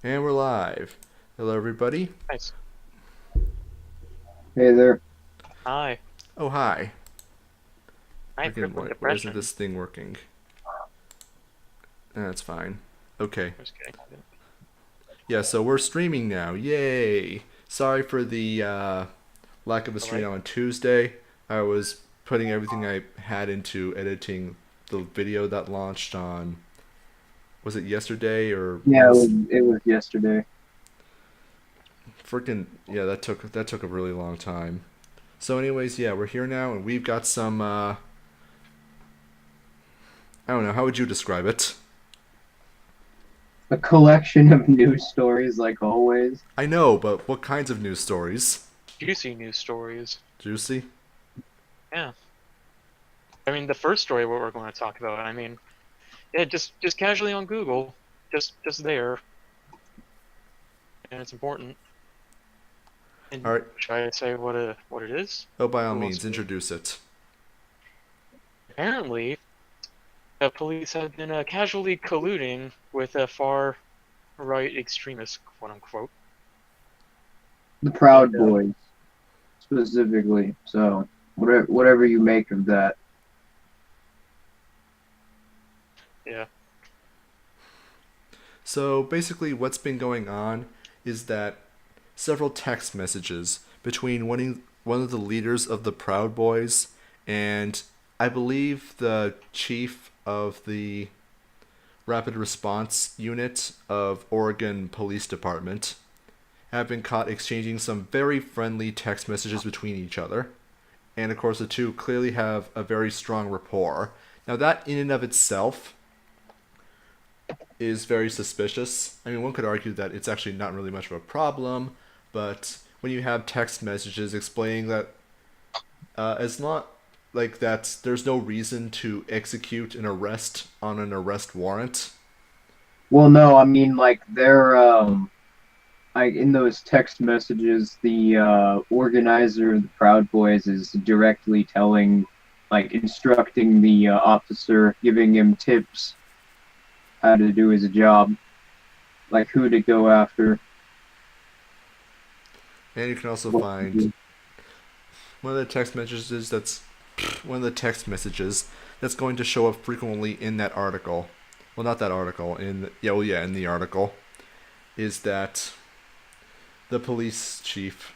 And we're live. Hello, everybody. Nice. Hey there. Hi. Oh, hi. Hi, Freaking, Crippling why isn't Depression. this thing working? That's fine. Okay. Just kidding. Yeah, so we're streaming now. Yay! Sorry for the lack of a stream Alright. on Tuesday. I was putting everything I had into editing the video that launched on, was it yesterday or Yeah, Wednesday? it was yesterday. Freaking, yeah, that took a really long time. So, anyways, yeah, we're here now, and we've got some. I don't know. How would you describe it? A collection of news stories, like always. I know, but what kinds of news stories? Juicy news stories. Juicy? Yeah. I mean, the first story what we're going to talk about. I mean, yeah, just casually on Google, just there, and it's important. And Alright. should I say what it is? Oh, by all Who wants means, to? introduce it. Apparently, police have been casually colluding with a far right extremist, quote unquote. The And Proud Boys, specifically. So, whatever you make of that. yeah, So, basically, what's been going on is that several text messages between one of the leaders of the Proud Boys and I believe the chief of the Rapid Response Unit of Oregon Police Department have been caught exchanging some very friendly text messages between each other. And of course, the two clearly have a very strong rapport. Now, that in and of itself is very suspicious. I mean, one could argue that it's actually not really much of a problem, but when you have text messages explaining that it's not like that, there's no reason to execute an arrest on an arrest warrant. Well, no, I mean, like, in those text messages, the organizer of the Proud Boys is directly instructing the officer, giving him tips how to do his job, like who to go after, And you can also what to find do. one of the text messages that's one of the text messages that's going to show up frequently in that article. Well, not that article. In the article is that the police chief,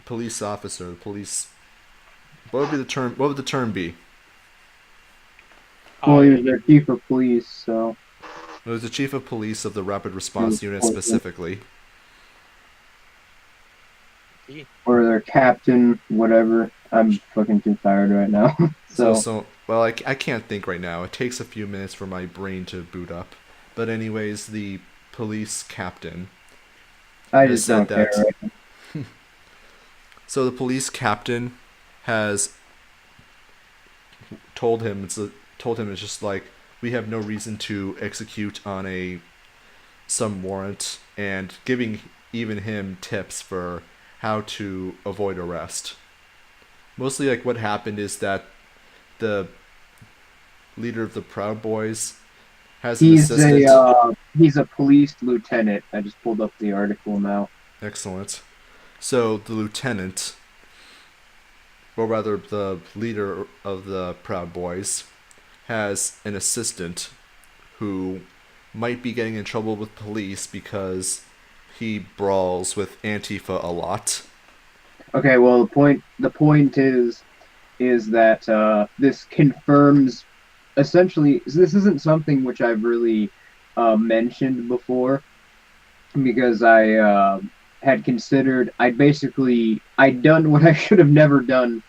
police officer, police. What would be the term? What would the term be? Well, he I was their chief of police, so It was the chief of police of the Rapid he was Response Unit important. specifically. Or their captain, whatever. I'm fucking too tired right now. So Well, I can't think right now. It takes a few minutes for my brain to boot up. But anyways, the police captain I has just said don't care. that. Right? So the police captain has told him it's just like we have no reason to execute on a some warrant and giving even him tips for how to avoid arrest. Mostly like what happened is that the leader of the Proud Boys has an assistant. He's a police lieutenant. I just pulled up the article now. Excellent. So the lieutenant, or rather the leader of the Proud Boys, has an assistant who might be getting in trouble with police because he brawls with Antifa a lot. Okay, well the point is that this confirms essentially this isn't something which I've really mentioned before because I had considered I'd done what I should have never done,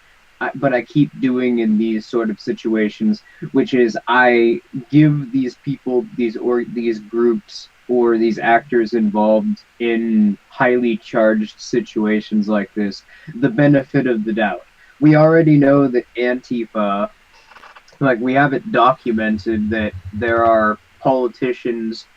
but I keep doing in these sort of situations, which is I give these people these groups or these actors involved in highly charged situations like this the benefit of the doubt. We already know that Antifa, like we have it documented that there are politicians,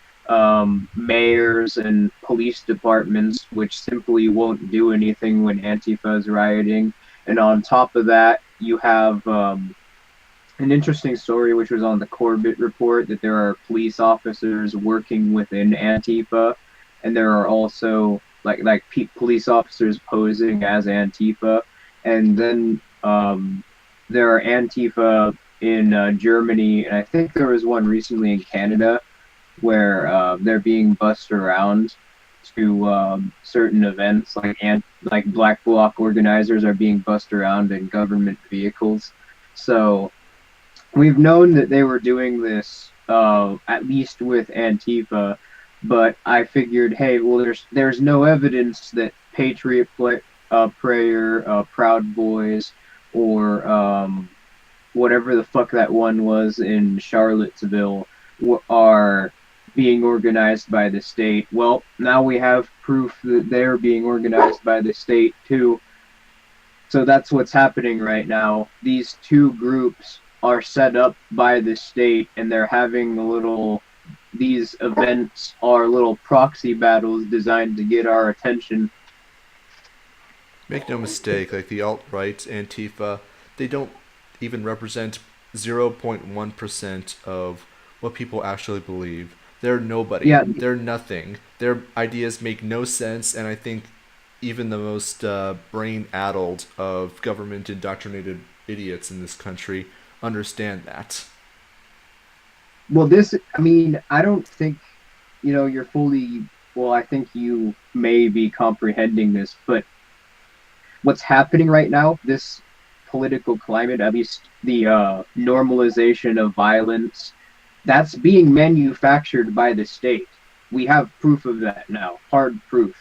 mayors, and police departments which simply won't do anything when Antifa is rioting. And on top of that, you have an interesting story, which was on the Corbett report, that there are police officers working within Antifa, and there are also police officers posing as Antifa, and then there are Antifa in Germany, and I think there was one recently in Canada where they're being bussed around to certain events, like Black Bloc organizers are being bussed around in government vehicles. So we've known that they were doing this at least with Antifa, but I figured, hey, well, there's no evidence that Prayer, Proud Boys, or whatever the fuck that one was in Charlottesville are being organized by the state. Well, now we have proof that they're being organized by the state too. So that's what's happening right now. These two groups are set up by the state, and they're having these events are little proxy battles designed to get our attention. Make no mistake, like the alt-right, Antifa, they don't even represent 0.1% of what people actually believe. They're nobody. Yeah. They're nothing. Their ideas make no sense, and I think even the most brain-addled of government-indoctrinated idiots in this country understand that. Well, I don't think, you're fully, well, I think you may be comprehending this, but what's happening right now, this political climate, at least the normalization of violence, that's being manufactured by the state. We have proof of that now, hard proof.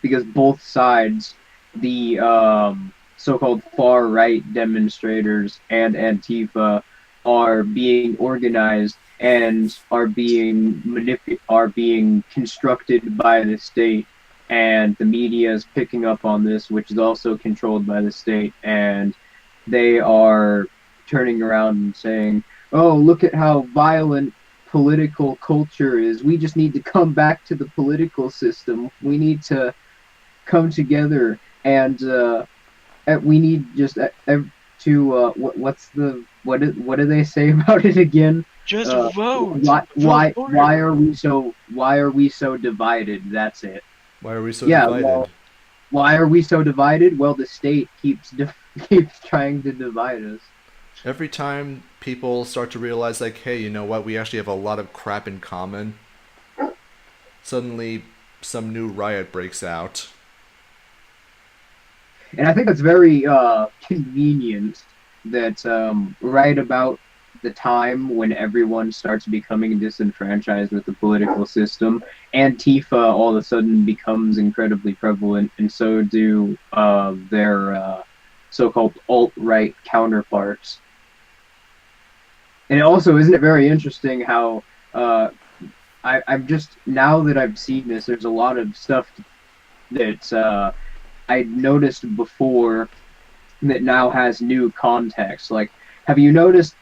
Because both sides, the so-called far-right demonstrators and Antifa, are being organized and are being constructed by the state, and the media is picking up on this, which is also controlled by the state, and they are turning around and saying, oh, look at how violent political culture is. We just need to come back to the political system. We need to come together, and we need just to what do they say about it again? Just vote. Why are we so divided? That's it. Why are we so divided? Well, why are we so divided? Well, the state keeps trying to divide us. Every time people start to realize, like, hey, you know what, we actually have a lot of crap in common, suddenly some new riot breaks out. And I think it's very convenient that right about the time when everyone starts becoming disenfranchised with the political system, Antifa all of a sudden becomes incredibly prevalent, and so do their so-called alt-right counterparts. And also, isn't it very interesting how I'm just, now that I've seen this, there's a lot of stuff that I noticed before that now has new context. Like, have you noticed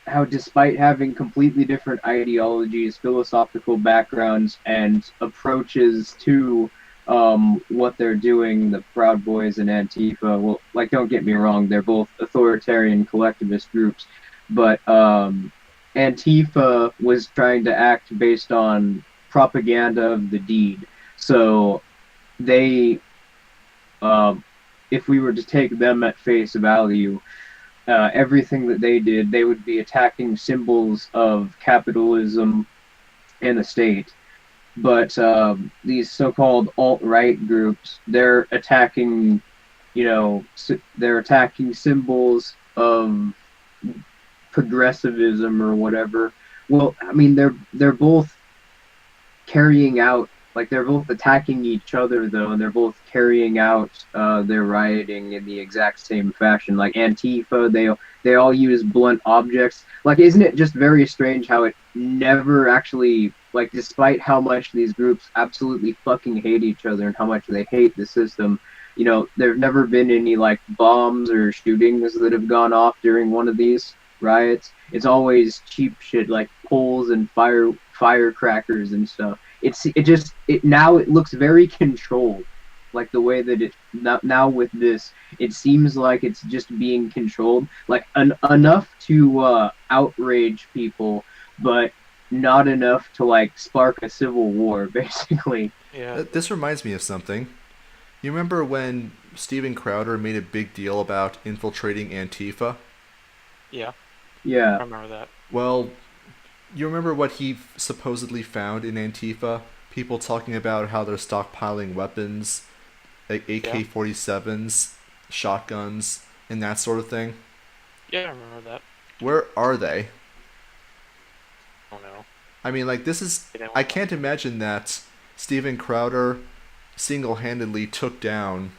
how, despite having completely different ideologies, philosophical backgrounds, and approaches to what they're doing, the Proud Boys and Antifa, well, like, don't get me wrong, they're both authoritarian collectivist groups, but Antifa was trying to act based on propaganda of the deed. So they, if we were to take them at face value, everything that they did, they would be attacking symbols of capitalism and the state. But these so-called alt-right groups, they're attacking, they're attacking symbols of progressivism or whatever. Well, I mean, they're both carrying out, like, they're both attacking each other, though, and they're both carrying out their rioting in the exact same fashion. Like Antifa, they all use blunt objects. Like, isn't it just very strange how it never actually, like, despite how much these groups absolutely fucking hate each other and how much they hate the system, there've never been any, like, bombs or shootings that have gone off during one of these riots. It's always cheap shit like poles and firecrackers and stuff. Now it looks very controlled. Like the way that it now with this, it seems like it's just being controlled, like enough to outrage people, but not enough to like spark a civil war, basically. Yeah. This reminds me of something. You remember when Steven Crowder made a big deal about infiltrating Antifa? Yeah. Yeah. I remember that. Well, you remember what he supposedly found in Antifa? People talking about how they're stockpiling weapons, like Yeah. AK-47s, shotguns, and that sort of thing. Yeah, I remember that. Where are they? Oh no. I mean, like, this is. They didn't I want can't imagine that Steven Crowder single handedly took down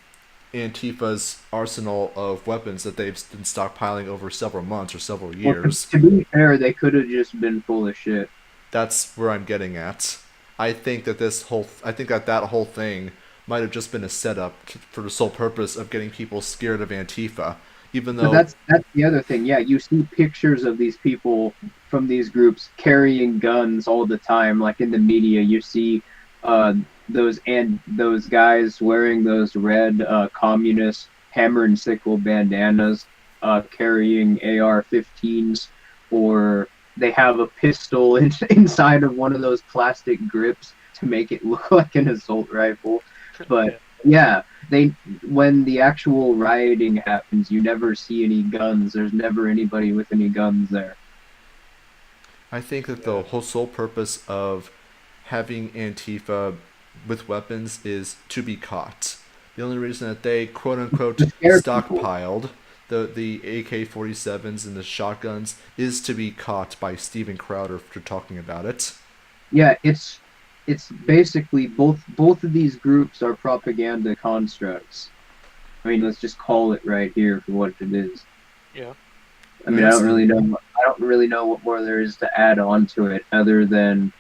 Antifa's arsenal of weapons that they've been stockpiling over several months or several Well, years. to be fair, they could have just been full of shit. That's where I'm getting at. I think that that whole thing might have just been a setup for the sole purpose of getting people scared of Antifa, even But though that's the other thing. Yeah, you see pictures of these people from these groups carrying guns all the time. Like in the media, you see uh, those guys wearing those red communist hammer and sickle bandanas, carrying AR-15s, or they have a pistol inside of one of those plastic grips to make it look like an assault rifle. yeah. But yeah, they when the actual rioting happens, you never see any guns. There's never anybody with any guns there. I think that the Yeah. whole sole purpose of having Antifa with weapons is to be caught. The only reason that they quote unquote To scare people. stockpiled the AK-47s and the shotguns is to be caught by Steven Crowder for talking about it. Yeah, it's basically both of these groups are propaganda constructs. I mean, let's just call it right here for what it is. Yeah. I mean, Yes. I don't really know what more there is to add on to it other than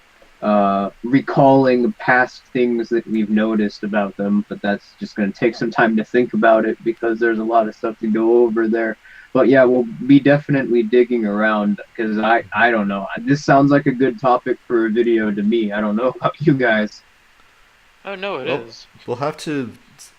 recalling past things that we've noticed about them. But that's just going to take some time to think about it because there's a lot of stuff to go over there. But yeah, we'll be definitely digging around because I don't know. This sounds like a good topic for a video to me. I don't know about you guys. Oh no, it Well, is. we'll have to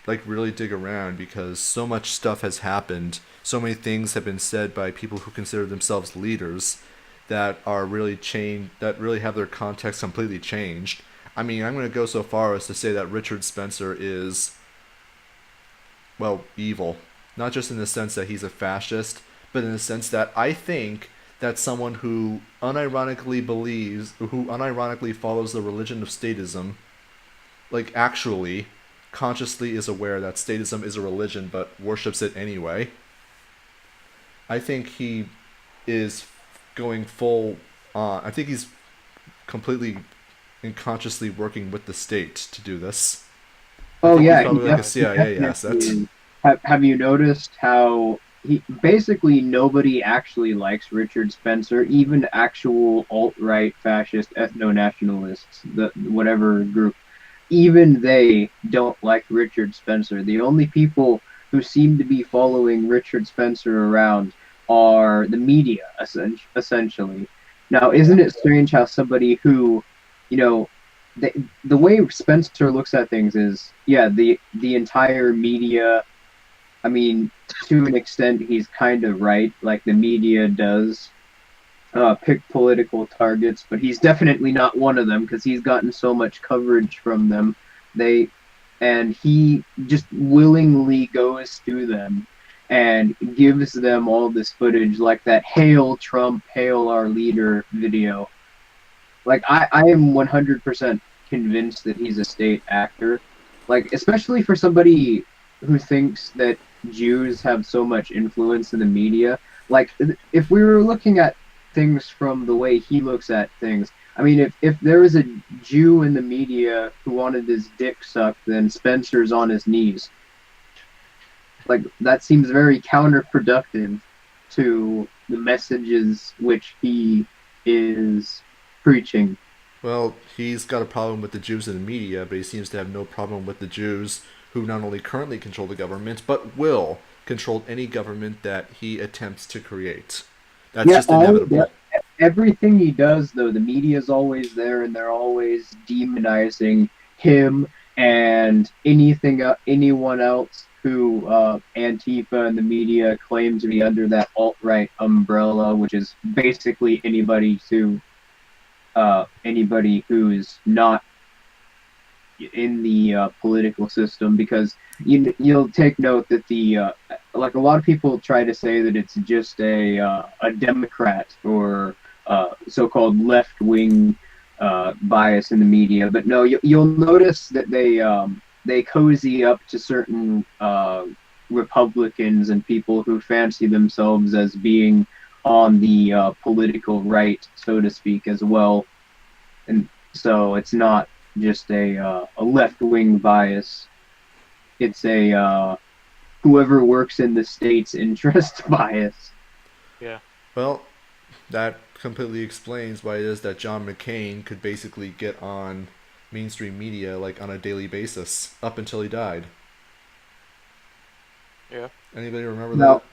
like really dig around because so much stuff has happened. So many things have been said by people who consider themselves leaders that are really changed, that really have their context completely changed. I mean, I'm going to go so far as to say that Richard Spencer is, well, evil. Not just in the sense that he's a fascist, but in the sense that I think that someone who who unironically follows the religion of statism, like actually, consciously is aware that statism is a religion but worships it anyway. I think he is going full on. I think he's completely and consciously working with the state to do this. I Oh think he's yeah, probably like a he CIA asset. definitely. Have you noticed how he basically nobody actually likes Richard Spencer, even actual alt-right fascist ethno-nationalists, the whatever group, even they don't like Richard Spencer. The only people who seem to be following Richard Spencer around are the media, essentially. Now, Yeah. isn't it strange how somebody who, you know, the, the way Spencer looks at things is, yeah, the entire media. I mean, to an extent, he's kind of right. Like the media does pick political targets, but he's definitely not one of them because he's gotten so much coverage from them. They and he just willingly goes to them and gives them all this footage, like that "Hail Trump, Hail Our Leader" video. Like I am 100% convinced that he's a state actor. Like especially for somebody who thinks that Jews have so much influence in the media. Like if we were looking at things from the way he looks at things, I mean if there was a Jew in the media who wanted his dick sucked, then Spencer's on his knees. Like that seems very counterproductive to the messages which he is preaching. Well, he's got a problem with the Jews in the media, but he seems to have no problem with the Jews who not only currently control the government, but will control any government that he attempts to create. That's Yeah, just inevitable. everything he does, though, the media is always there, and they're always demonizing him and anyone else who Antifa and the media claim to be under that alt-right umbrella, which is basically anybody who's not in the political system, because you'll take note that the like a lot of people try to say that it's just a Democrat or so-called left-wing bias in the media, but no, you'll notice that they cozy up to certain Republicans and people who fancy themselves as being on the political right, so to speak, as well, and so it's not just a left wing bias. It's a whoever works in the state's interest bias. Yeah. Well, that completely explains why it is that John McCain could basically get on mainstream media like on a daily basis up until he died. Yeah. Anybody remember Now, that?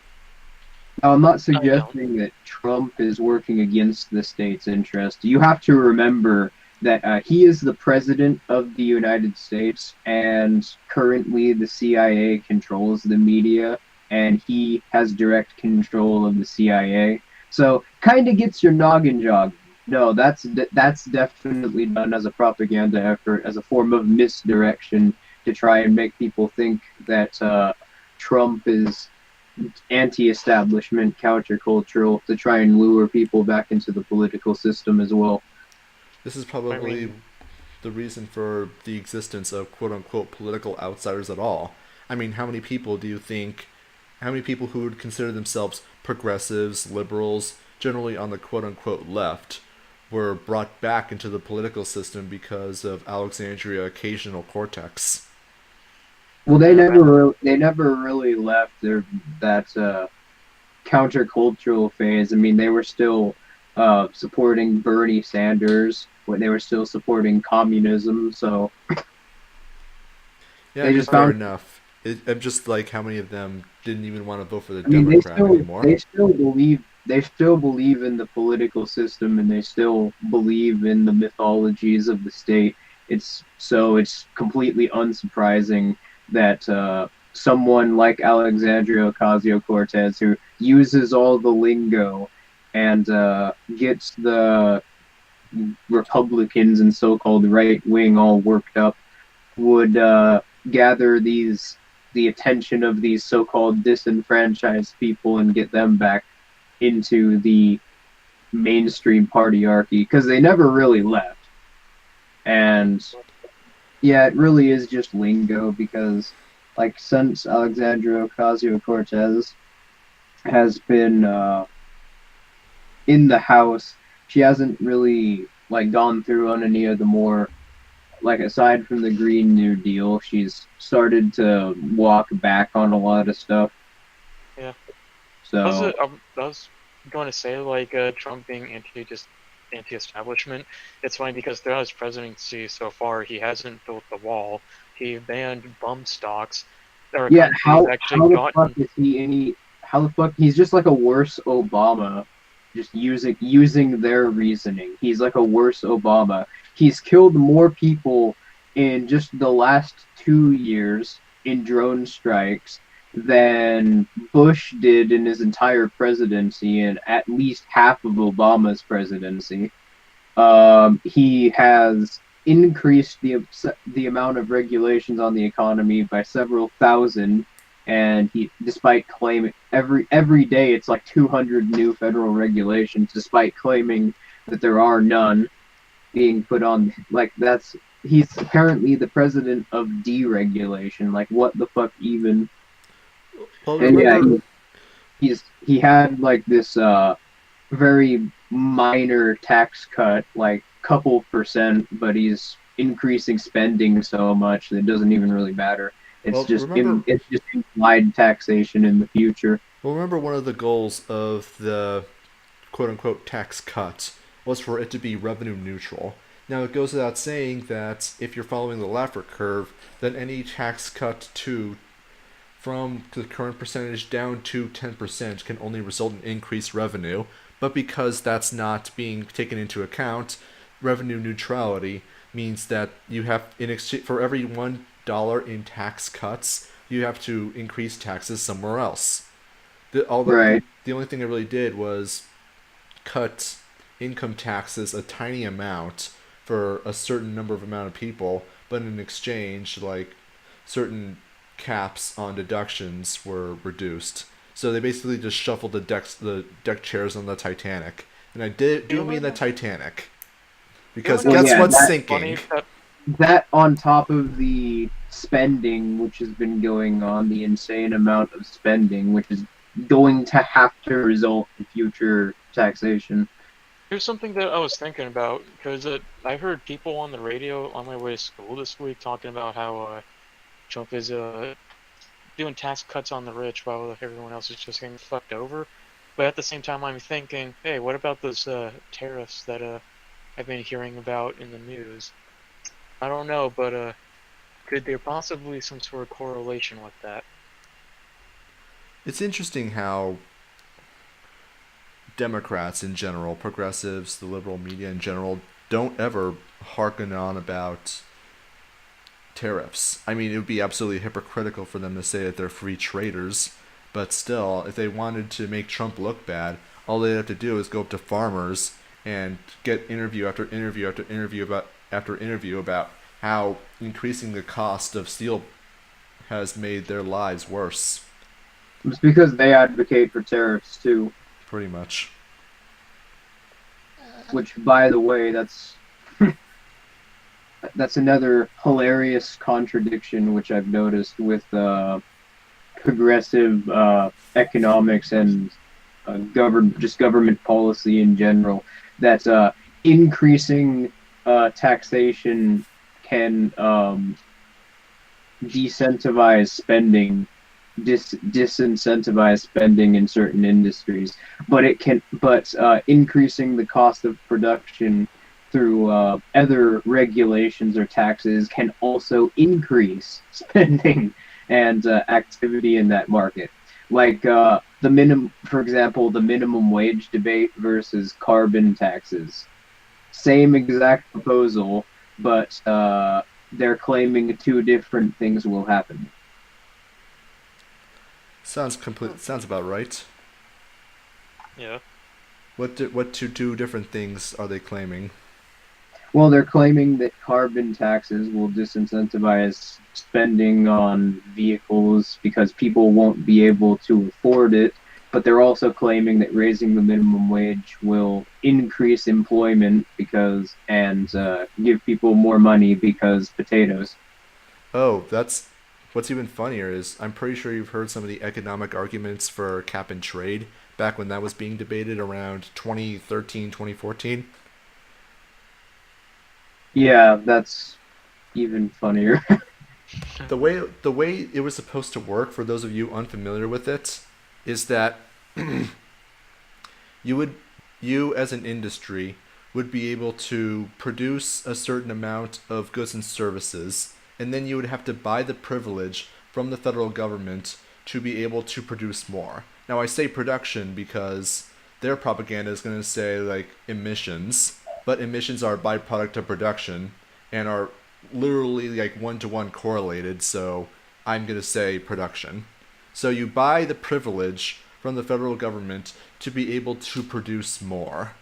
now, I'm not I don't. suggesting that Trump is working against the state's interest. You have to remember that he is the president of the United States, and currently the CIA controls the media, and he has direct control of the CIA. So, kind of gets your noggin jogging. No, that's definitely done as a propaganda effort, as a form of misdirection to try and make people think that Trump is anti-establishment, countercultural, to try and lure people back into the political system as well. This is I probably mean, the reason for the existence of quote unquote political outsiders at all. I mean, how many people who would consider themselves progressives, liberals, generally on the quote unquote left, were brought back into the political system because of Alexandria Occasional-Cortex? Well, I don't. they never really left their that countercultural phase. I mean, they were still supporting Bernie Sanders when they were still supporting communism. So Yeah, I they mean, just fair found. enough. I'm just like how many of them didn't even want to vote for the I mean, Democrat anymore. they still believe in the political system, and they still believe in the mythologies of the state. It's completely unsurprising that someone like Alexandria Ocasio-Cortez, who uses all the lingo and gets the Republicans and so-called right wing all worked up, would gather the attention of these so-called disenfranchised people and get them back into the mainstream partyarchy, because they never really left. And yeah, it really is just lingo, because like since Alexandria Ocasio-Cortez has been in the House, she hasn't really like gone through on any of the more, like, aside from the Green New Deal, she's started to walk back on a lot of stuff. Yeah. So I was going to say like Trump being anti-establishment. It's funny because throughout his presidency so far, he hasn't built the wall. He banned bump stocks. There are yeah, countries actually how the fuck gotten. is he any? How the fuck he's just like a worse Obama, just using their reasoning. He's like a worse Obama. He's killed more people in just the last 2 years in drone strikes than Bush did in his entire presidency and at least half of Obama's presidency. He has increased the amount of regulations on the economy by several thousand, and he, despite claiming every day it's like 200 new federal regulations, despite claiming that there are none being put on. Like, that's he's apparently the president of deregulation. Like, what the fuck even? Well, And yeah, remember, he had like this very minor tax cut, like couple percent, but he's increasing spending so much that it doesn't even really matter. well, remember, It's just implied taxation in the future. well, remember one of the goals of the quote unquote tax cut was for it to be revenue neutral. Now, it goes without saying that if you're following the Laffer curve, then any tax cut to from the current percentage down to 10% can only result in increased revenue. But because that's not being taken into account, revenue neutrality, means that you have in exchange for every $1 in tax cuts, you have to increase taxes somewhere else. Right. The only thing it really did was cut income taxes a tiny amount for a certain number of amount of people, but in exchange, like certain caps on deductions were reduced. So they basically just shuffled the deck chairs on the Titanic, and I do You mean know the what? Titanic You because know Well, what's guess yeah, what's that funny sinking? that that on top of the spending, which has been going on, the insane amount of spending, which is going to have to result in future taxation. here's something that I was thinking about because I heard people on the radio on my way to school this week talking about how Trump is doing tax cuts on the rich while everyone else is just getting fucked over. But at the same time, I'm thinking, hey, what about those tariffs that I've been hearing about in the news? I don't know, but could there possibly some sort of correlation with that? It's interesting how Democrats in general, progressives, the liberal media in general, don't ever harken on about tariffs. I mean, it would be absolutely hypocritical for them to say that they're free traders, but still, if they wanted to make Trump look bad, all they'd have to do is go up to farmers and get interview after interview after interview about how increasing the cost of steel has made their lives worse, It's because they advocate for tariffs too, pretty much. which, by the way, that's another hilarious contradiction which I've noticed with progressive economics and government policy in general. That increasing taxation can disincentivize spending, disincentivize spending in certain industries, but increasing the cost of production through other regulations or taxes can also increase spending and activity in that market. Like for example, the minimum wage debate versus carbon taxes. Same exact proposal, but they're claiming two different things will happen. Sounds about right. Yeah. What two different things are they claiming? Well, they're claiming that carbon taxes will disincentivize spending on vehicles because people won't be able to afford it. But they're also claiming that raising the minimum wage will increase employment because and give people more money because potatoes. Oh, that's what's even funnier is I'm pretty sure you've heard some of the economic arguments for cap and trade back when that was being debated around 2013, 2014. Yeah, that's even funnier. The way it was supposed to work for those of you unfamiliar with it is that you would you as an industry would be able to produce a certain amount of goods and services, and then you would have to buy the privilege from the federal government to be able to produce more. Now I say production because their propaganda is going to say like emissions, but emissions are a byproduct of production and are literally like one to one correlated, so I'm going to say production. So you buy the privilege from the federal government to be able to produce more.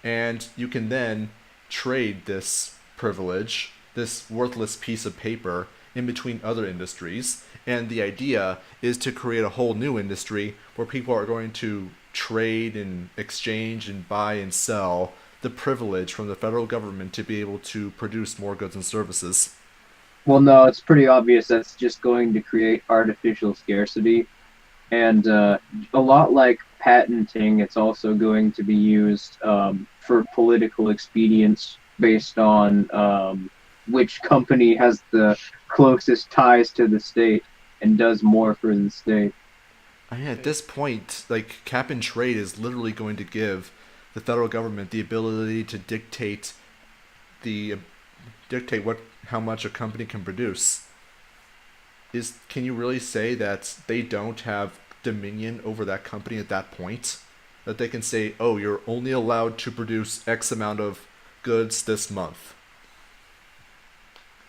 And you can then trade this privilege, this worthless piece of paper, in between other industries. And the idea is to create a whole new industry where people are going to trade and exchange and buy and sell the privilege from the federal government to be able to produce more goods and services. Well, no, it's pretty obvious that's just going to create artificial scarcity. And a lot like patenting, it's also going to be used for political expedience based on which company has the closest ties to the state and does more for the state. I mean, at this point, like cap and trade is literally going to give the federal government the ability to the dictate what how much a company can produce. Is can you really say that they don't have dominion over that company at that point? That they can say, "Oh, you're only allowed to produce X amount of goods this month."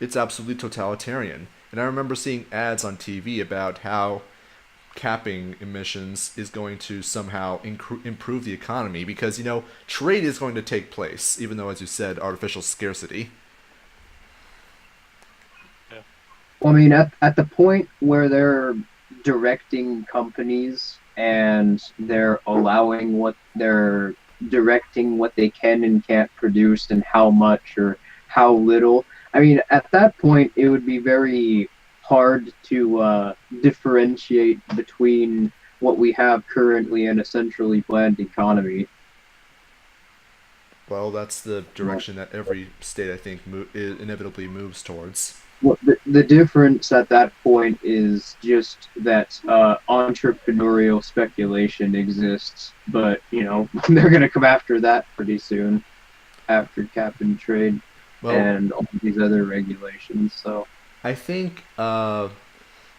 it's absolutely totalitarian. And I remember seeing ads on TV about how capping emissions is going to somehow improve the economy because, trade is going to take place, even though, as you said, artificial scarcity. Yeah. Well, I mean, at the point where they're directing companies and they're directing what they can and can't produce and how much or how little. I mean, at that point, it would be very hard to differentiate between what we have currently and a centrally planned economy. Well, that's the direction that every state, I think, inevitably moves towards. Well, the difference at that point is just that entrepreneurial speculation exists, but they're gonna come after that pretty soon, after cap and trade Well, and all these other regulations. So I think the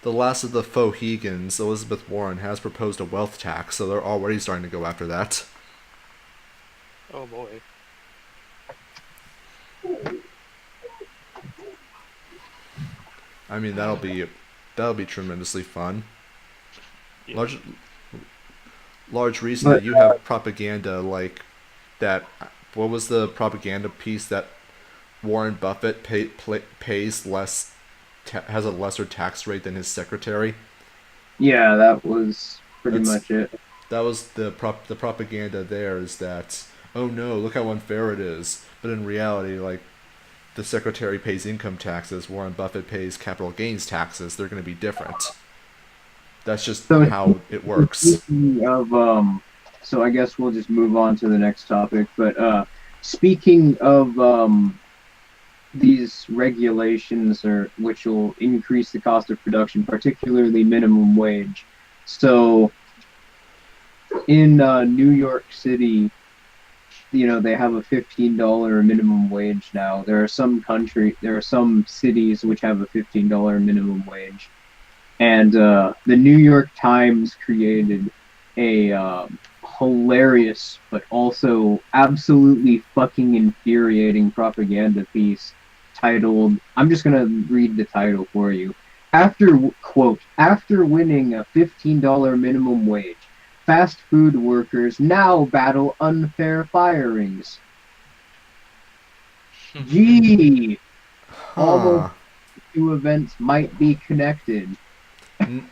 last of the Fohegans, Elizabeth Warren, has proposed a wealth tax, so they're already starting to go after that. Oh boy. I mean, that'll be tremendously fun. Yeah. Large reason but that you have propaganda like that. What was the propaganda piece that Warren Buffett pays less, has a lesser tax rate than his secretary? yeah, that was pretty That's much it. that was the propaganda there is that, oh no, look how unfair it is. But in reality, like, the secretary pays income taxes, Warren Buffett pays capital gains taxes. They're going to be different. That's just So how it works. speaking of so I guess we'll just move on to the next topic. But speaking of these regulations or which will increase the cost of production, particularly minimum wage. So in New York City, they have a $15 minimum wage now. There are some cities which have a $15 minimum wage, and the New York Times created a hilarious but also absolutely fucking infuriating propaganda piece titled, I'm just going to read the title for you. After winning a $15 minimum wage, fast food workers now battle unfair firings. Gee, all those Huh. two events might be connected.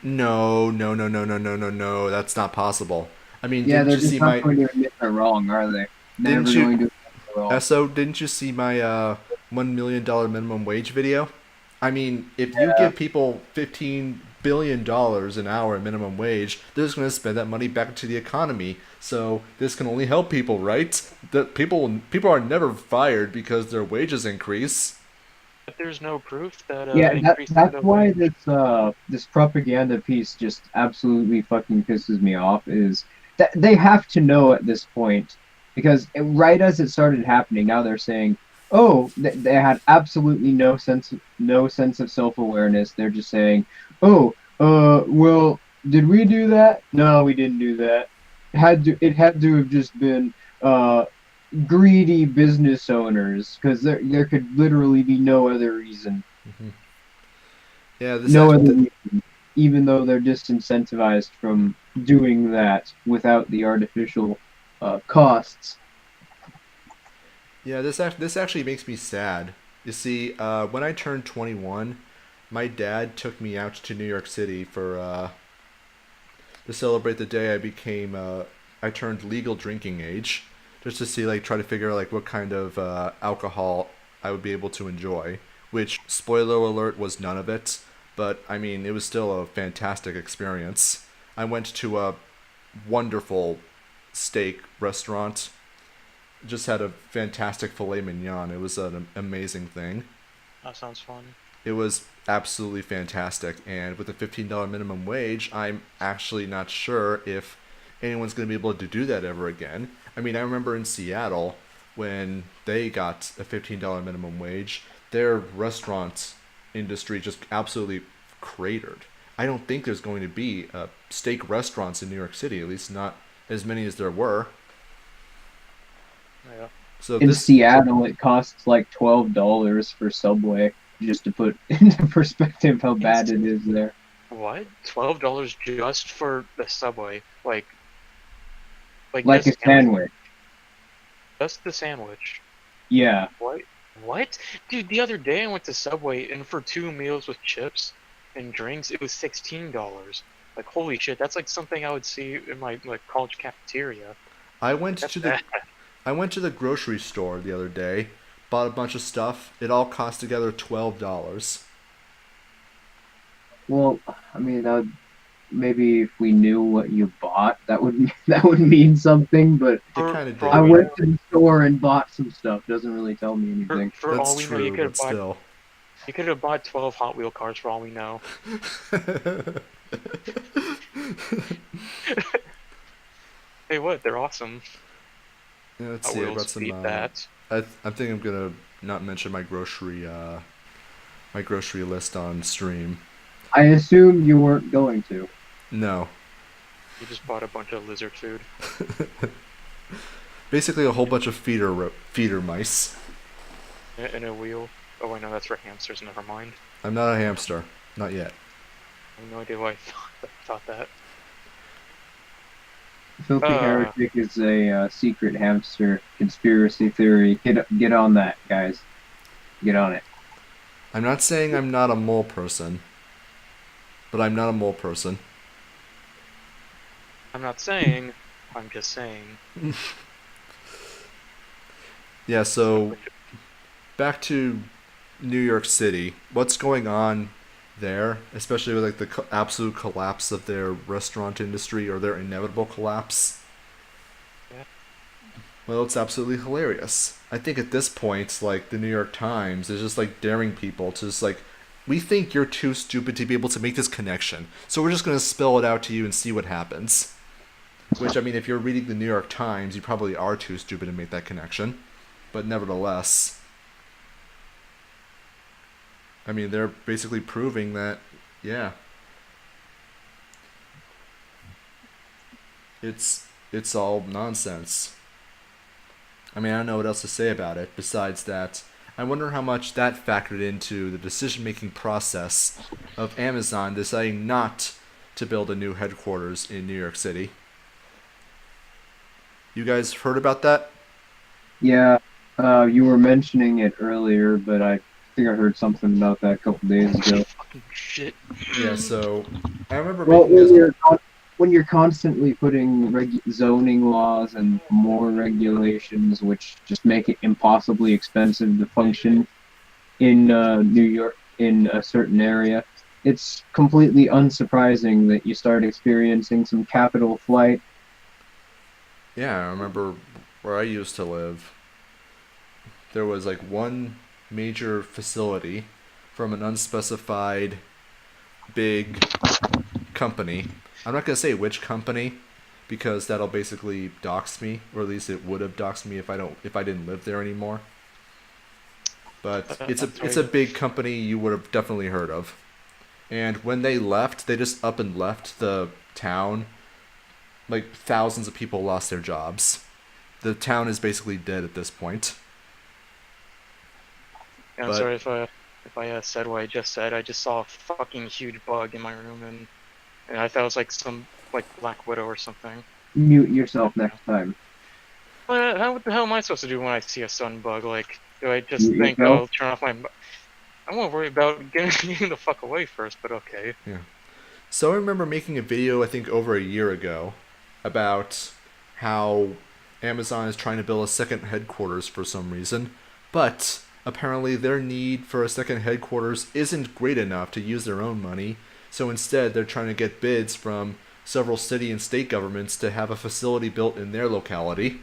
No, no, no, no, no, no, no, no. That's not possible. I mean, Yeah, didn't they're you just see not my? going to admit they're wrong, are they? Didn't Never you? going to admit they're wrong. So didn't you see my $1 million minimum wage video? I mean, if you Yeah. give people $15 billion an hour in minimum wage, they're just going to spend that money back into the economy. So this can only help people, right? That people are never fired because their wages increase. But there's no proof that Yeah, increasing that's the why wage. this propaganda piece just absolutely fucking pisses me off. Is that they have to know at this point, because right as it started happening, now they're saying, oh, they had absolutely no sense of self awareness. They're just saying, oh, well, did we do that? No, we didn't do that. It had to have just been greedy business owners, because there could literally be no other reason. Hmm. Yeah, No other reason, even though they're disincentivized from doing that without the artificial costs. this actually makes me sad. You see, when I turned 21, my dad took me out to New York City for to celebrate the day I turned legal drinking age, just to see, like, try to figure out, like, what kind of alcohol I would be able to enjoy. Which, spoiler alert, was none of it, but I mean, it was still a fantastic experience. I went to a wonderful steak restaurant, just had a fantastic filet mignon. It was an amazing thing. That sounds fun. It was absolutely fantastic. And with a $15 minimum wage, I'm actually not sure if anyone's going to be able to do that ever again. I mean, I remember in Seattle when they got a $15 minimum wage, their restaurant industry just absolutely cratered. I don't think there's going to be steak restaurants in New York City, at least not as many as there were. Yeah. So In this, Seattle, it costs like $12 for Subway. just to put into perspective how bad It's it is there. what? $12 just for the Subway? Like Like a just everything? sandwich. Just the sandwich? Yeah. What? What? Dude, the other day I went to Subway and for 2 meals with chips and drinks, it was $16. Like holy shit, that's like something I would see in my like college cafeteria. I went That's to the bad. I went to the grocery store the other day, bought a bunch of stuff. It all cost together $12. Well, I mean, maybe if we knew what you bought, that would that would mean something. But It For kind of for all I did, we but went know, to the store and bought some stuff. Doesn't really tell me for anything. for all that's we know, you true. could But have bought still, you could have bought 12 Hot Wheel cars for all we know. Hey, what? They're awesome. yeah, let's Hot see. I Wheels got some. beat that. I think I'm gonna not mention my grocery list on stream. I assumed you weren't going to. No, You just bought a bunch of lizard food. basically a whole bunch of feeder mice. In a wheel. Oh wait, no, that's for hamsters. Never mind. I'm not a hamster, not yet. I have no idea why I thought that. Filthy Uh, Heretic is a secret hamster conspiracy theory. Get on that, guys. Get on it. I'm not saying I'm not a mole person, but I'm not a mole person. I'm not saying. I'm just saying. Yeah. So back to New York City. What's going on there, especially with like the absolute collapse of their restaurant industry or their inevitable collapse? Yeah. Well, it's absolutely hilarious. I think at this point, like the New York Times is just like daring people to just like, we think you're too stupid to be able to make this connection, so we're just gonna spill it out to you and see what happens. Which I mean, if you're reading the New York Times, you probably are too stupid to make that connection. But nevertheless, I mean, they're basically proving that, yeah, it's all nonsense. I mean, I don't know what else to say about it besides that. I wonder how much that factored into the decision-making process of Amazon deciding not to build a new headquarters in New York City. You guys heard about that? Yeah, you were mentioning it earlier, but I think I heard something about that a couple days ago. Fucking shit. Yeah, so I remember Well, making this. when you're constantly putting zoning laws and more regulations, which just make it impossibly expensive to function in New York in a certain area, it's completely unsurprising that you start experiencing some capital flight. Yeah, I remember where I used to live. There was like one major facility from an unspecified big company. I'm not gonna say which company because that'll basically dox me, or at least it would have doxed me if I didn't live there anymore. But That's it's a right. big company you would have definitely heard of. And when they left, they just up and left the town. Like thousands of people lost their jobs. The town is basically dead at this point. Yeah, I'm But sorry if I said what I just said. I just saw a fucking huge bug in my room and I thought it was like some like Black Widow or something. Mute yourself next time. What the hell am I supposed to do when I see a sun bug? Like, do I just Mute think, yourself. oh, turn off my? I won't worry about getting the fuck away first, but okay. yeah. So I remember making a video I think over a year ago about how Amazon is trying to build a second headquarters for some reason, but apparently their need for a second headquarters isn't great enough to use their own money, so instead they're trying to get bids from several city and state governments to have a facility built in their locality.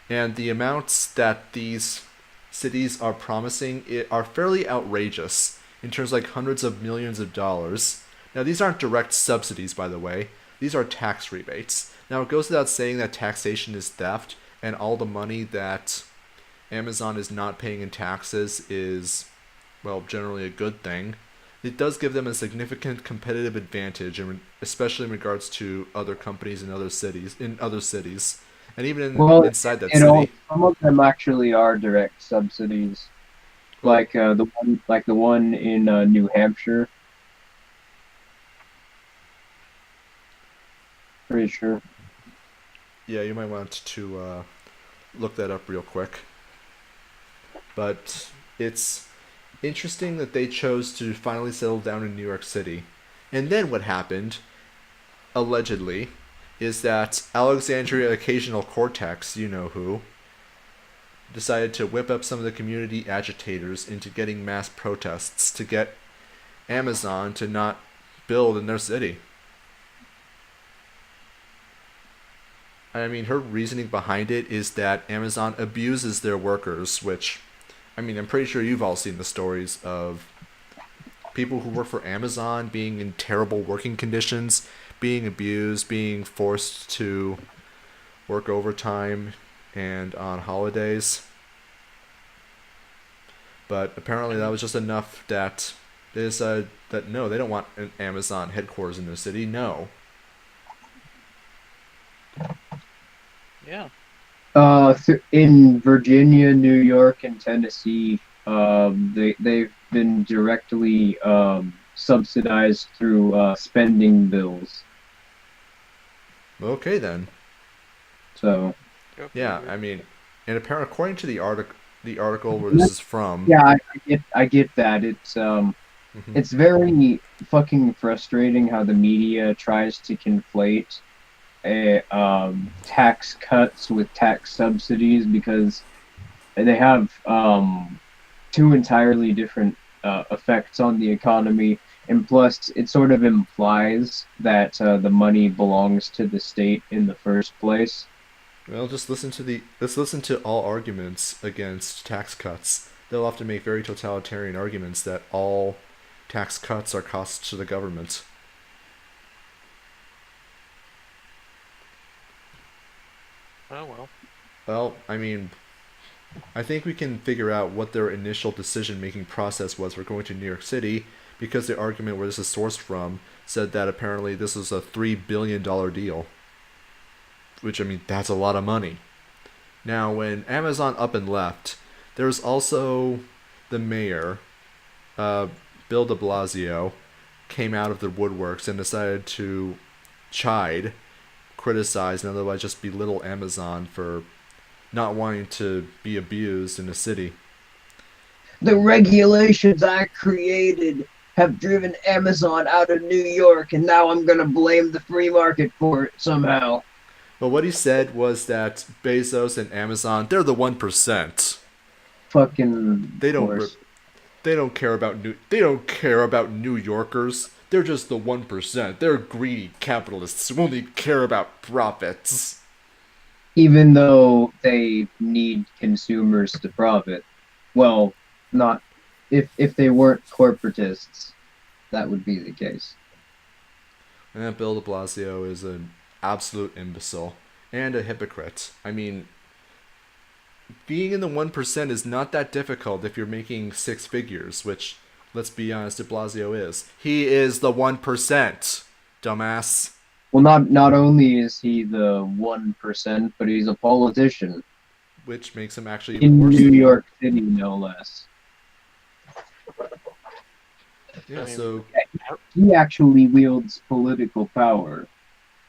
And the amounts that these cities are promising are fairly outrageous in terms of like hundreds of millions of dollars. Now, these aren't direct subsidies, by the way. These are tax rebates. Now, it goes without saying that taxation is theft, and all the money that Amazon is not paying in taxes is, well, generally a good thing. It does give them a significant competitive advantage, especially in regards to other companies in other cities, and even Well, inside that city. some of them actually are direct subsidies. Well, the one in New Hampshire. Pretty sure. yeah, you might want to look that up real quick. But it's interesting that they chose to finally settle down in New York City. And then what happened, allegedly, is that Alexandria Occasional-Cortex, you know who, decided to whip up some of the community agitators into getting mass protests to get Amazon to not build in their city. I mean, her reasoning behind it is that Amazon abuses their workers, which, I mean, I'm pretty sure you've all seen the stories of people who work for Amazon being in terrible working conditions, being abused, being forced to work overtime and on holidays. But apparently that was just enough that they decided that no, they don't want an Amazon headquarters in their city. No. Yeah. In Virginia, New York, and Tennessee, they've been directly subsidized through spending bills. Okay then. So Go Yeah, figure. I mean, and apparently according to the article where this is from, yeah, I get that. hmm It's very fucking frustrating how the media tries to conflate tax cuts with tax subsidies because they have two entirely different effects on the economy, and plus it sort of implies that the money belongs to the state in the first place. well, let's listen to all arguments against tax cuts. They'll often make very totalitarian arguments that all tax cuts are costs to the government. Oh well. Well, I mean, I think we can figure out what their initial decision making process was for going to New York City because the argument where this is sourced from said that apparently this was a $3 billion deal, which I mean, that's a lot of money. Now, when Amazon up and left, there's also the mayor, uh, Bill de Blasio, came out of the woodworks and decided to chide, criticize, and otherwise just belittle Amazon for not wanting to be abused in the city. The regulations I created have driven Amazon out of New York, and now I'm gonna blame the free market for it somehow. But what he said was that Bezos and Amazon, they're the 1%. Fucking They don't course. they don't care about New Yorkers. They're just the 1%. They're greedy capitalists who only care about profits. Even though they need consumers to profit. Well, not if they weren't corporatists, that would be the case. And Bill de Blasio is an absolute imbecile and a hypocrite. I mean, being in the 1% is not that difficult if you're making six figures, which, let's be honest, de Blasio is. He is the 1%, dumbass. Well, not only is he the 1%, but he's a politician Which makes him actually even in worse. New York City, no less. I Yeah, mean, so He actually wields political power,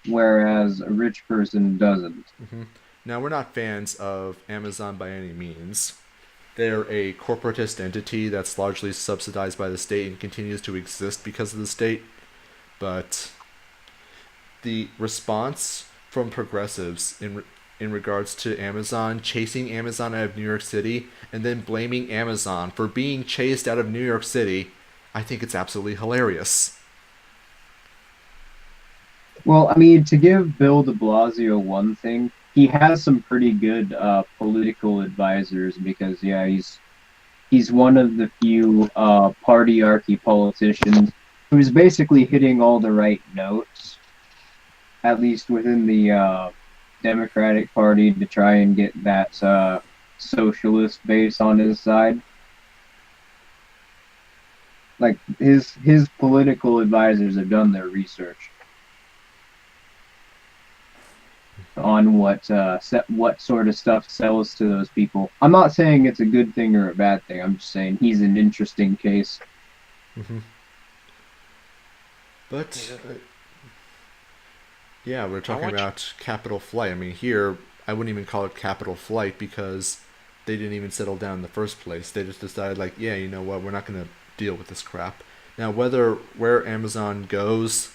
whereas a rich person doesn't. now we're not fans of Amazon by any means. They're a corporatist entity that's largely subsidized by the state and continues to exist because of the state. But the response from progressives in regards to Amazon chasing Amazon out of New York City and then blaming Amazon for being chased out of New York City, I think it's absolutely hilarious. Well, I mean, to give Bill de Blasio one thing, he has some pretty good political advisors because, yeah, he's one of the few partyarchy politicians who's basically hitting all the right notes, at least within the Democratic Party, to try and get that socialist base on his side. Like his political advisors have done their research. on what sort of stuff sells to those people. I'm not saying it's a good thing or a bad thing. I'm just saying he's an interesting case. Hmm. But yeah, we're I talking want about capital flight. I mean, here I wouldn't even call it capital flight because they didn't even settle down in the first place. They just decided, like, yeah, you know what, we're not gonna deal with this crap. Now, where Amazon goes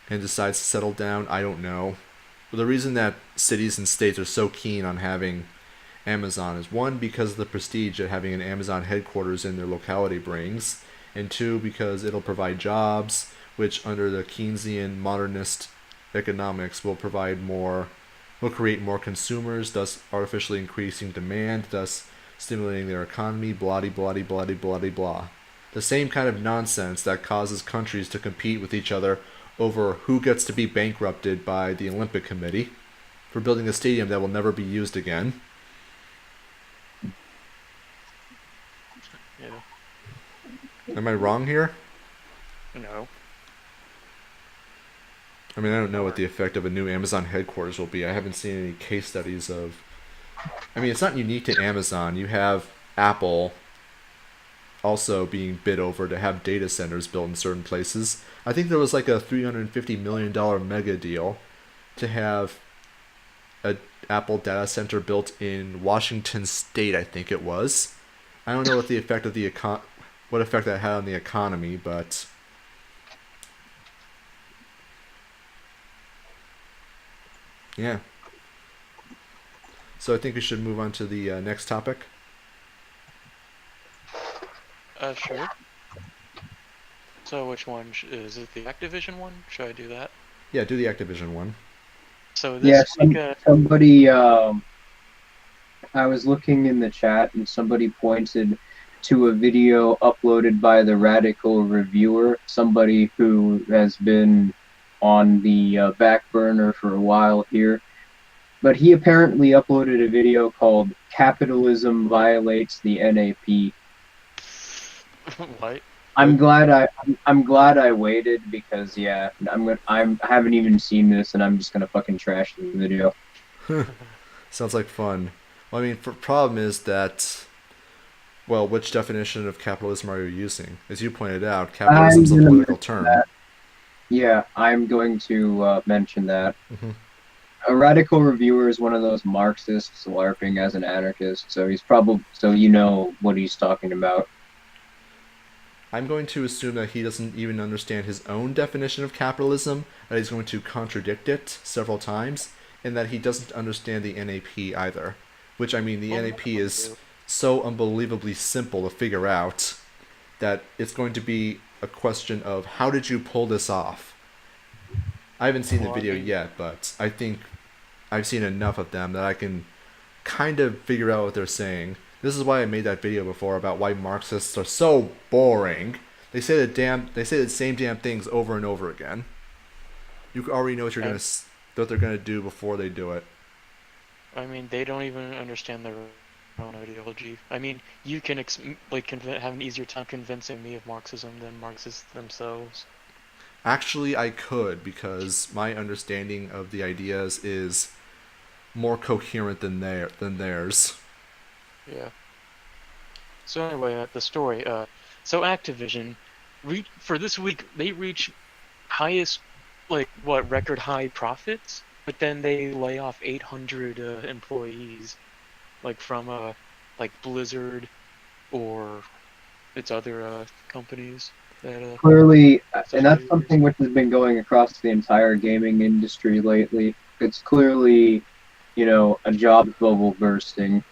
and decides to settle down, I don't know. But the reason that cities and states are so keen on having Amazon is one, because of the prestige that having an Amazon headquarters in their locality brings, and two, because it'll provide jobs, which under the Keynesian modernist economics will create more consumers, thus artificially increasing demand, thus stimulating their economy, blah blah blah blah blah blah. The same kind of nonsense that causes countries to compete with each other over who gets to be bankrupted by the Olympic Committee for building a stadium that will never be used again. yeah. Am I wrong here? No. I mean, I don't know what Or the effect of a new Amazon headquarters will be. I haven't seen any case studies of. I mean, it's not unique to Amazon. You have Apple also being bid over to have data centers built in certain places. I think there was like a $350 million mega deal to have a Apple data center built in Washington State. I think it was. I don't know what the effect of what effect that had on the economy, but yeah. So I think we should move on to the next topic. sure. So which one is it? The Activision one? Should I do that? Yeah, do the Activision one. So Yeah, this week, somebody. I was looking in the chat and somebody pointed to a video uploaded by the Radical Reviewer, somebody who has been on the back burner for a while here. But he apparently uploaded a video called "Capitalism Violates the NAP." what? I'm glad I waited because yeah, I haven't even seen this and I'm just gonna fucking trash the video. Sounds like fun. Well, I mean, the problem is that, well, which definition of capitalism are you using? As you pointed out, capitalism I'm is a gonna political mention term. that. Yeah, I'm going to mention that. Hmm. A radical reviewer is one of those Marxists LARPing as an anarchist, so he's probably so you know what he's talking about. I'm going to assume that he doesn't even understand his own definition of capitalism, that he's going to contradict it several times, and that he doesn't understand the NAP either. Which, I mean, the Well, NAP none of them is do. so unbelievably simple to figure out that it's going to be a question of how did you pull this off? I haven't seen the Well, I video mean, yet, but I think I've seen enough of them that I can kind of figure out what they're saying. This is why I made that video before about why Marxists are so boring. They say the same damn things over and over again. You already know I, what they're gonna do before they do it. I mean, they don't even understand their own ideology. I mean, you can have an easier time convincing me of Marxism than Marxists themselves. Actually, I could because my understanding of the ideas is more coherent than theirs. Yeah. So anyway, the story. So Activision, for this week, they reach highest, like what, record high profits, but then they lay off 800 employees, like from like Blizzard or its other companies that Clearly, and that's subsidiaries. something which has been going across the entire gaming industry lately. It's clearly, a job bubble bursting,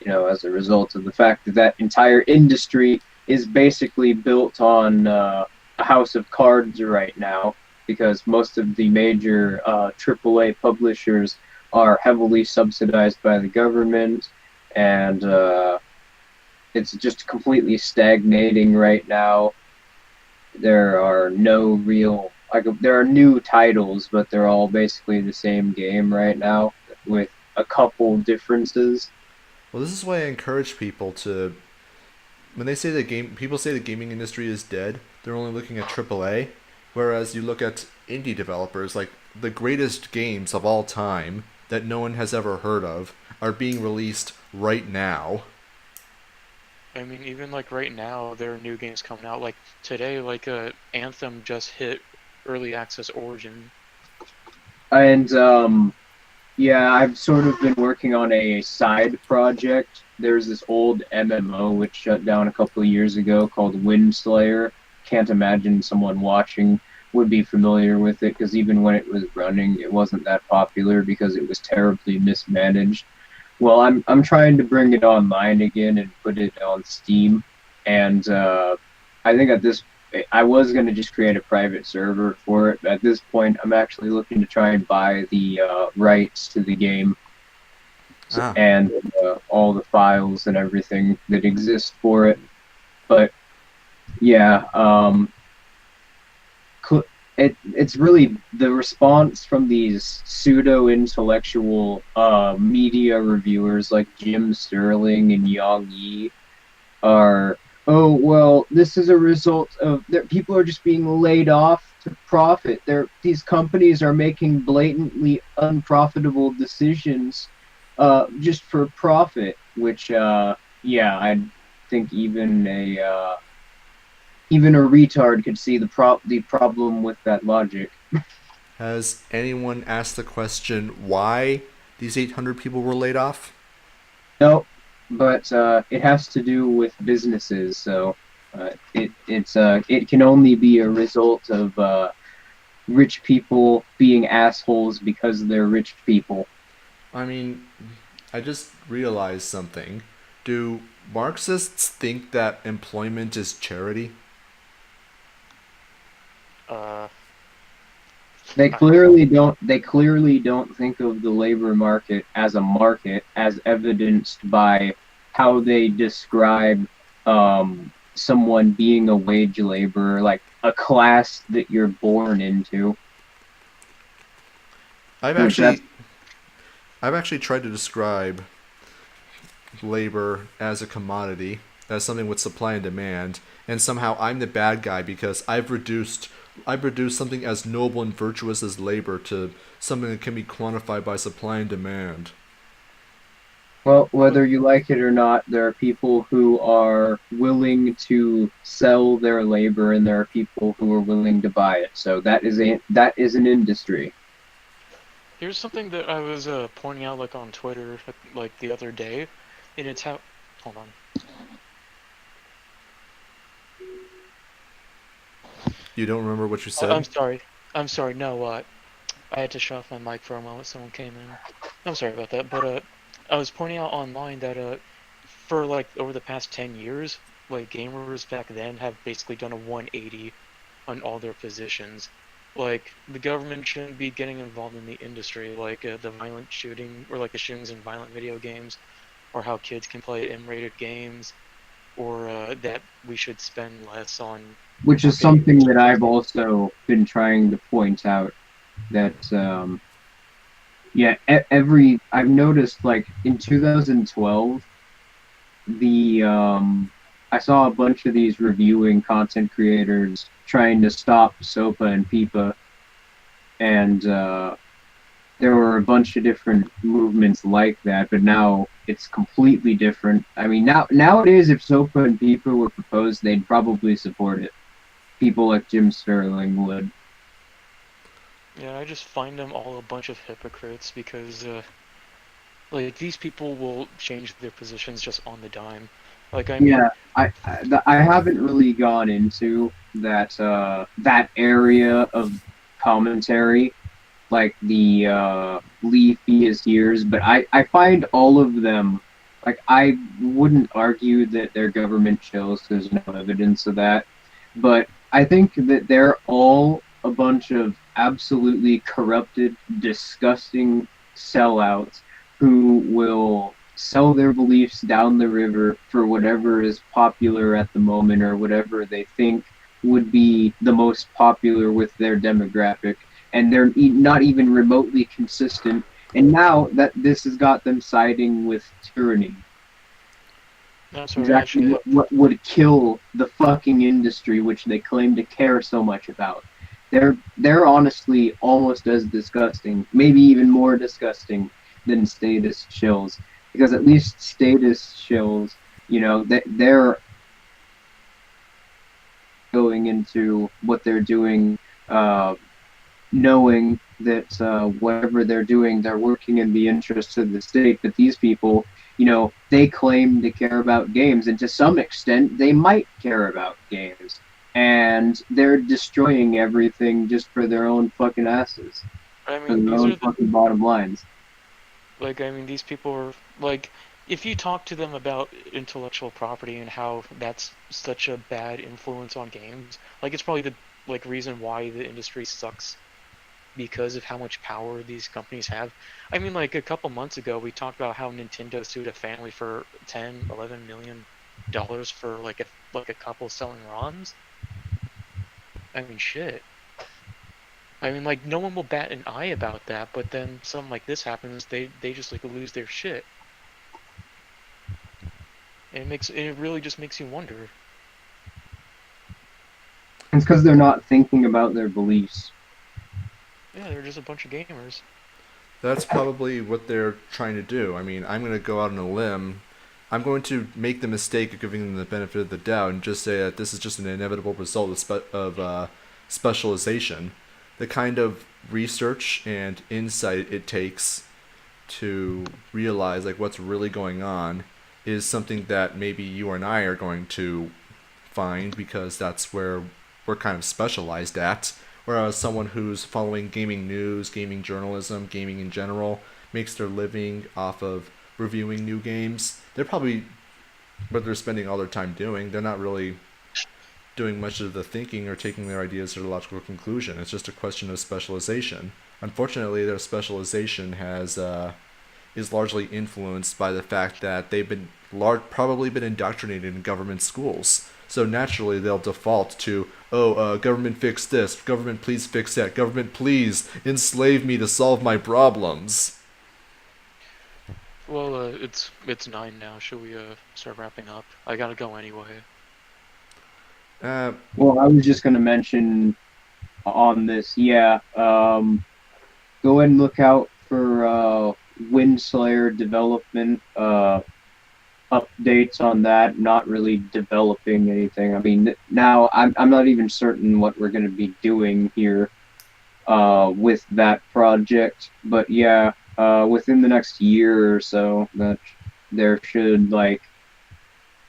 as a result of the fact that that entire industry is basically built on a house of cards right now because most of the major AAA publishers are heavily subsidized by the government and it's just completely stagnating right now. There are no real like there are new titles, but they're all basically the same game right now with a couple differences. Well, this is why I encourage people to when people say the gaming industry is dead, they're only looking at AAA, whereas you look at indie developers like the greatest games of all time that no one has ever heard of are being released right now. I mean, even like right now, there are new games coming out. Like today, like Anthem just hit early access Origin. And yeah, I've sort of been working on a side project. There's this old MMO which shut down a couple of years ago called Windslayer. Can't imagine someone watching would be familiar with it because even when it was running, it wasn't that popular because it was terribly mismanaged. Well, I'm trying to bring it online again and put it on Steam, and I think at this I was going to just create a private server for it. But at this point, I'm actually looking to try and buy the rights to the game Ah, and all the files and everything that exist for it. But yeah, it's really the response from these pseudo intellectual media reviewers like Jim Sterling and Yang Yi are, oh well, this is a result of that people are just being laid off to profit. These companies are making blatantly unprofitable decisions just for profit, which yeah, I think even a retard could see the problem with that logic. has anyone asked the question why these 800 people were laid off? No, but it has to do with businesses, so it can only be a result of rich people being assholes because they're rich people. I mean, I just realized something. Do Marxists think that employment is charity? Uh, They I don't know. clearly don't. They clearly don't think of the labor market as a market, as evidenced by how they describe someone being a wage laborer, like a class that you're born into. I've Which that's actually I've actually tried to describe labor as a commodity, as something with supply and demand, and somehow I'm the bad guy because I've reduced something as noble and virtuous as labor to something that can be quantified by supply and demand. well, But whether you like it or not, there are people who are willing to sell their labor, and there are people who are willing to buy it. So that is an industry. here's something that I was pointing out like on Twitter like the other day, and it's how. Hold on. You don't remember what you I'm said? sorry. I'm sorry. No, I had to shut off my mic for a moment. Someone came in. I'm sorry about that. But I was pointing out online that for like over the past 10 years, like gamers back then have basically done a 180 on all their positions. Like the government shouldn't be getting involved in the industry, like the violent shooting or like the shootings in violent video games, or how kids can play M-rated games, or that we should spend less on Which is marketing something that materials. I've also been trying to point out that yeah, every I've noticed like in 2012 the I saw a bunch of these reviewing content creators trying to stop SOPA and PIPA, and there were a bunch of different movements like that, but now it's completely different. I mean, nowadays, if SOPA and PIPA were proposed, they'd probably support it. People like Jim Sterling would. Yeah, I just find them all a bunch of hypocrites because like these people will change their positions just on the dime. Like I mean, Yeah, I haven't really gone into that area of commentary like the leafiest years, but I find all of them like I wouldn't argue that they're government chills. There's no evidence of that, but I think that they're all a bunch of absolutely corrupted, disgusting sellouts who will sell their beliefs down the river for whatever is popular at the moment or whatever they think would be the most popular with their demographic, and they're not even remotely consistent. And now that this has got them siding with tyranny, I'm sorry, exactly actually, what would kill the fucking industry, which they claim to care so much about. they're honestly almost as disgusting, maybe even more disgusting than status chills, because at least status chills, they're going into what they're doing, uh, knowing that whatever they're doing, they're working in the interests of the state. But these people, they claim to care about games, and to some extent, they might care about games. And they're destroying everything just for their own fucking asses, I for mean, their these own are the fucking bottom lines. like. I mean, these people are like. If you talk to them about intellectual property and how that's such a bad influence on games, like it's probably the reason why the industry sucks because of how much power these companies have. I mean, like a couple months ago, we talked about how Nintendo sued a family for 10, 11 million dollars for like a couple selling ROMs. I mean, shit. I mean, like no one will bat an eye about that, but then something like this happens, they just like lose their shit, and it really just makes you wonder. It's because they're not thinking about their beliefs. Yeah, they're just a bunch of gamers. That's probably what they're trying to do. I mean, I'm going to go out on a limb. I'm going to make the mistake of giving them the benefit of the doubt and just say that this is just an inevitable result of specialization. The kind of research and insight it takes to realize like what's really going on is something that maybe you and I are going to find because that's where we're kind of specialized at. Whereas someone who's following gaming news, gaming journalism, gaming in general, makes their living off of reviewing new games, they're probably what they're spending all their time doing. They're not really doing much of the thinking or taking their ideas to a logical conclusion. It's just a question of specialization. Unfortunately, their specialization has is largely influenced by the fact that they've been probably been indoctrinated in government schools. So naturally, they'll default to, oh, government fix this, government please fix that, government please enslave me to solve my problems. Well, it's 9 now. Should we start wrapping up? I gotta go anyway. Uh, Well, I was just going to mention on this, yeah, go ahead and look out for Windslayer development updates on that. Not really developing anything. I mean, now I'm not even certain what we're going to be doing here with that project, but yeah, within the next year or so, that there should like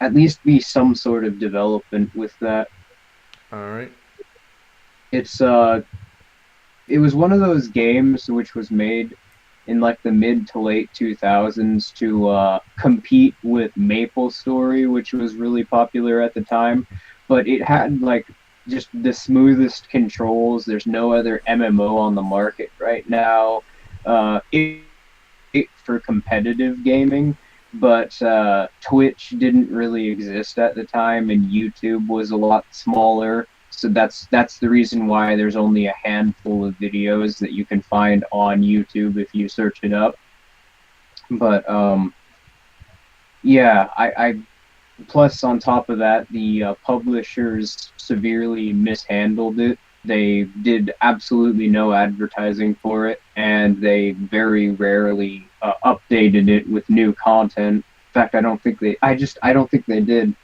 at least be some sort of development with that. all right. It's it was one of those games which was made in like the mid to late 2000s to compete with MapleStory, which was really popular at the time. But it had like just the smoothest controls. There's no other MMO on the market right now. It for competitive gaming, but Twitch didn't really exist at the time, and YouTube was a lot smaller. So that's the reason why there's only a handful of videos that you can find on YouTube if you search it up. But yeah, I plus on top of that, the publishers severely mishandled it. They did absolutely no advertising for it, and they very rarely updated it with new content. In fact, I don't think they did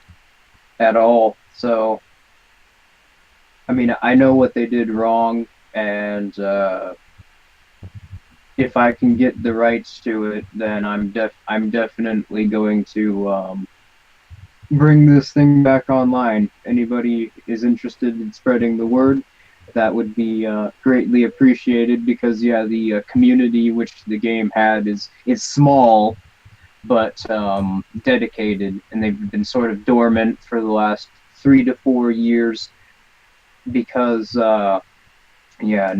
at all. So I mean, I know what they did wrong, and if I can get the rights to it, then I'm definitely going to bring this thing back online. Anybody is interested in spreading the word, that would be greatly appreciated because yeah, the community which the game had is small but dedicated, and they've been sort of dormant for the last 3 to 4 years because yeah,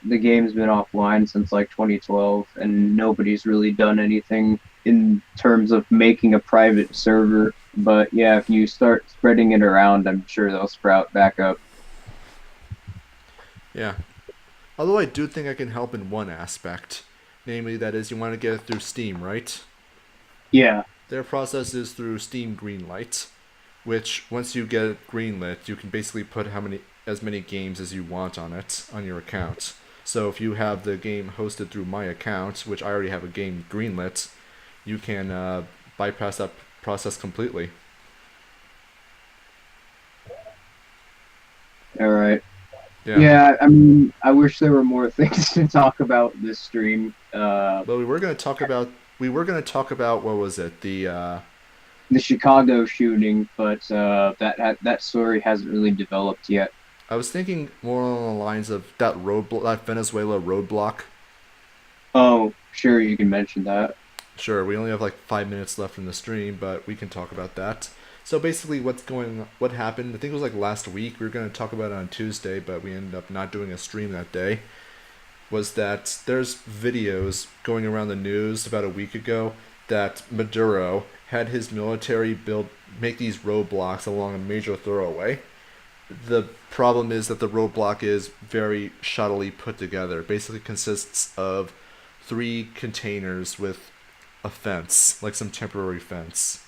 the game's been offline since like 2012, and nobody's really done anything in terms of making a private server. But yeah, if you start spreading it around, I'm sure they'll sprout back up. Yeah. Although I do think I can help in one aspect. Namely, that is, you want to get it through Steam, right? Yeah, Their process is through Steam Greenlight, which once you get it greenlit, you can basically put as many games as you want on it on your account. So if you have the game hosted through my account, which I already have a game greenlit, you can bypass that process completely. All right. Yeah. Yeah, I mean, I wish there were more things to talk about this stream. But we were gonna talk about what was it? The Chicago shooting, but that story hasn't really developed yet. I was thinking more along the lines of that Venezuela roadblock. Oh, sure, you can mention that. Sure, we only have like 5 minutes left in the stream, but we can talk about that. So basically, what happened? I think it was like last week. We were going to talk about it on Tuesday, but we ended up not doing a stream that day. Was that there's videos going around the news about a week ago that Maduro had his military make these roadblocks along a major thoroughway. The problem is that the roadblock is very shoddily put together. It basically consists of three containers with a fence, like some temporary fence.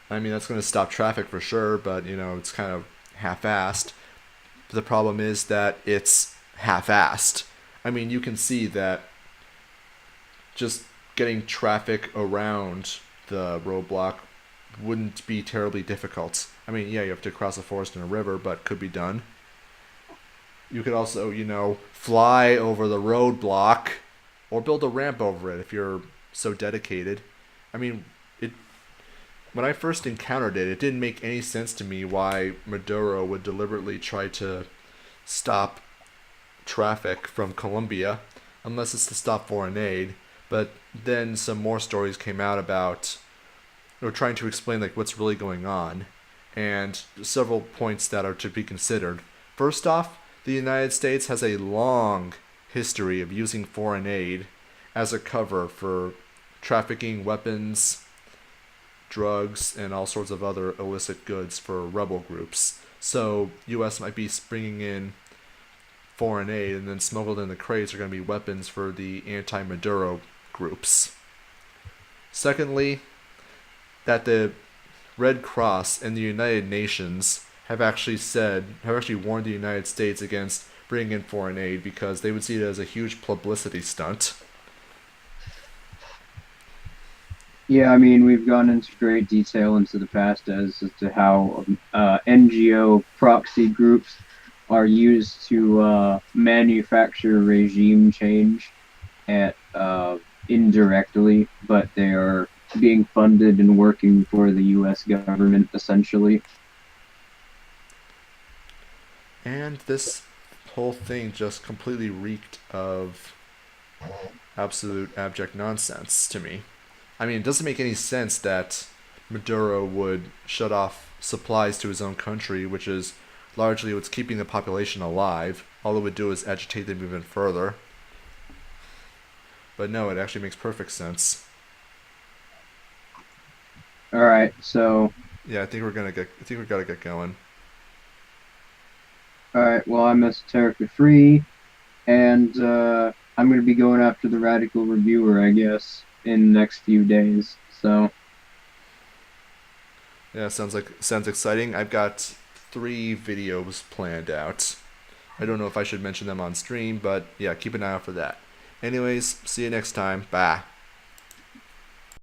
I mean, that's going to stop traffic for sure, but it's kind of half-assed. The problem is that it's half-assed. I mean, you can see that just getting traffic around the roadblock wouldn't be terribly difficult. I mean, yeah, you have to cross a forest and a river, but could be done. You could also, fly over the roadblock or build a ramp over it if you're so dedicated. I mean, when I first encountered it, it didn't make any sense to me why Maduro would deliberately try to stop traffic from Colombia, unless it's to stop foreign aid. But then some more stories came out about, or trying to explain like what's really going on, and several points that are to be considered. First off, the United States has a long history of using foreign aid as a cover for trafficking weapons, drugs, and all sorts of other illicit goods for rebel groups. So U.S. might be bringing in foreign aid, and then smuggled in the crates are going to be weapons for the anti-Maduro groups. Secondly, that the Red Cross and the United Nations have actually warned the United States against bringing in foreign aid because they would see it as a huge publicity stunt. Yeah, I mean, we've gone into great detail into the past as to how NGO proxy groups are used to manufacture regime change at indirectly, but they are being funded and working for the U.S. government, essentially. And this whole thing just completely reeked of absolute abject nonsense to me. I mean, it doesn't make any sense that Maduro would shut off supplies to his own country, which is largely what's keeping the population alive. All it would do is agitate them even further. But no, it actually makes perfect sense. All right, so Yeah, I think we gotta get going. all right. Well, I'm esoterically free, and I'm going to be going after the radical reviewer, I guess, in the next few days. So Yeah, sounds exciting. I've got 3 videos planned out. I don't know if I should mention them on stream, but yeah, keep an eye out for that. Anyways, see you next time. Bye.